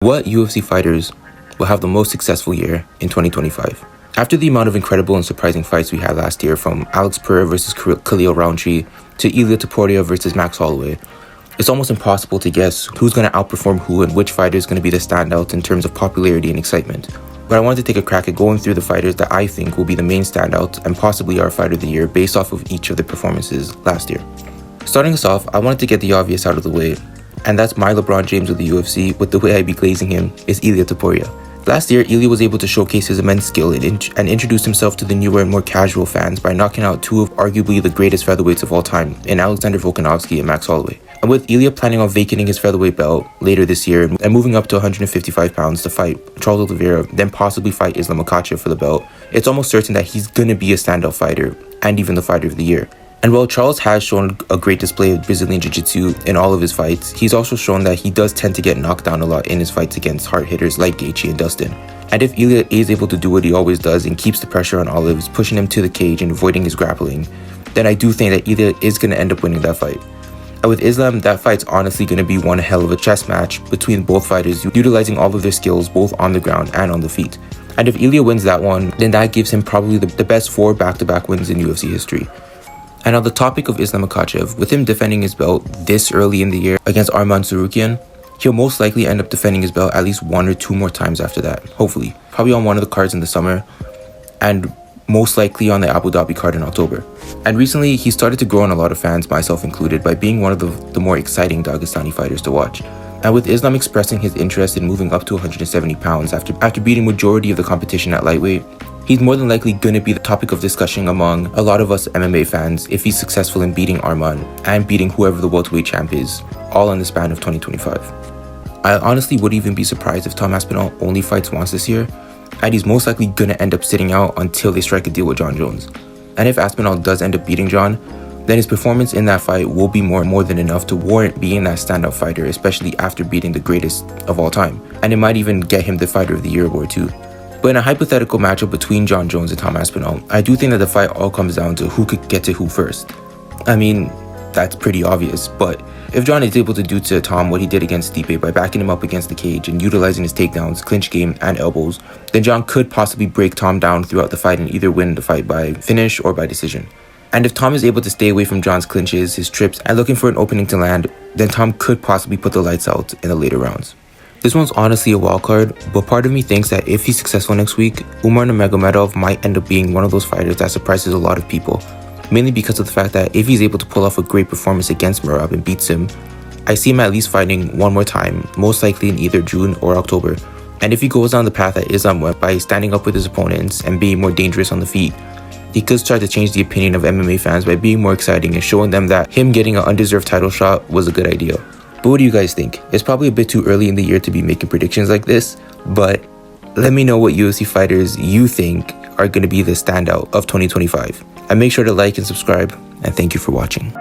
What UFC fighters will have the most successful year in 2025? After the amount of incredible and surprising fights we had last year, from Alex Pereira versus Khalil Rountree to Elia Toria versus Max Holloway, it's almost impossible to guess who's going to outperform who and which fighter is going to be the standout in terms of popularity and excitement. But I wanted to take a crack at going through the fighters that I think will be the main standouts and possibly our fighter of the year based off of each of their performances last year. Starting us off, I wanted to get the obvious out of the way, and that's my LeBron James of the UFC, with the way I be glazing him, is Elia Toria. Last year, Elia was able to showcase his immense skill and introduce himself to the newer and more casual fans by knocking out two of arguably the greatest featherweights of all time, in Alexander Volkanovski and Max Holloway. And with Elia planning on vacating his featherweight belt later this year and moving up to 155 pounds to fight Charles Oliveira, then possibly fight Islam Makhachev for the belt, it's almost certain that he's gonna be a standout fighter and even the fighter of the year. And while Charles has shown a great display of Brazilian Jiu-Jitsu in all of his fights, he's also shown that he does tend to get knocked down a lot in his fights against hard hitters like Gaethje and Dustin. And if Elia is able to do what he always does and keeps the pressure on Olives, pushing him to the cage and avoiding his grappling, then I do think that Elia is going to end up winning that fight. And with Islam, that fight's honestly going to be one hell of a chess match between both fighters, utilizing all of their skills both on the ground and on the feet. And if Elia wins that one, then that gives him probably the best 4 back-to-back wins in UFC history. And on the topic of Islam Makhachev, with him defending his belt this early in the year against Arman Tsarukyan, he'll most likely end up defending his belt at least 1 or 2 more times after that, hopefully. Probably on one of the cards in the summer, and most likely on the Abu Dhabi card in October. And recently, he started to grow on a lot of fans, myself included, by being one of the more exciting Dagestani fighters to watch. And with Islam expressing his interest in moving up to 170 pounds after beating majority of the competition at lightweight, he's more than likely going to be the topic of discussion among a lot of us MMA fans if he's successful in beating Arman and beating whoever the welterweight champ is, all in the span of 2025. I honestly wouldn't even be surprised if Tom Aspinall only fights once this year, and he's most likely going to end up sitting out until they strike a deal with John Jones. And if Aspinall does end up beating John, then his performance in that fight will be more than enough to warrant being that standout fighter, especially after beating the greatest of all time. And it might even get him the Fighter of the Year award too. But in a hypothetical matchup between John Jones and Tom Aspinall, I do think that the fight all comes down to who could get to who first. I mean, that's pretty obvious, but if John is able to do to Tom what he did against Stipe by backing him up against the cage and utilizing his takedowns, clinch game, and elbows, then John could possibly break Tom down throughout the fight and either win the fight by finish or by decision. And if Tom is able to stay away from John's clinches, his trips, and looking for an opening to land, then Tom could possibly put the lights out in the later rounds. This one's honestly a wild card, but part of me thinks that if he's successful next week, Umar Nurmagomedov might end up being one of those fighters that surprises a lot of people, mainly because of the fact that if he's able to pull off a great performance against Merab and beats him, I see him at least fighting one more time, most likely in either June or October. And if he goes down the path that Islam went by standing up with his opponents and being more dangerous on the feet, he could start to change the opinion of MMA fans by being more exciting and showing them that him getting an undeserved title shot was a good idea. But what do you guys think? It's probably a bit too early in the year to be making predictions like this, but let me know what UFC fighters you think are going to be the standout of 2025. And make sure to like and subscribe, and thank you for watching.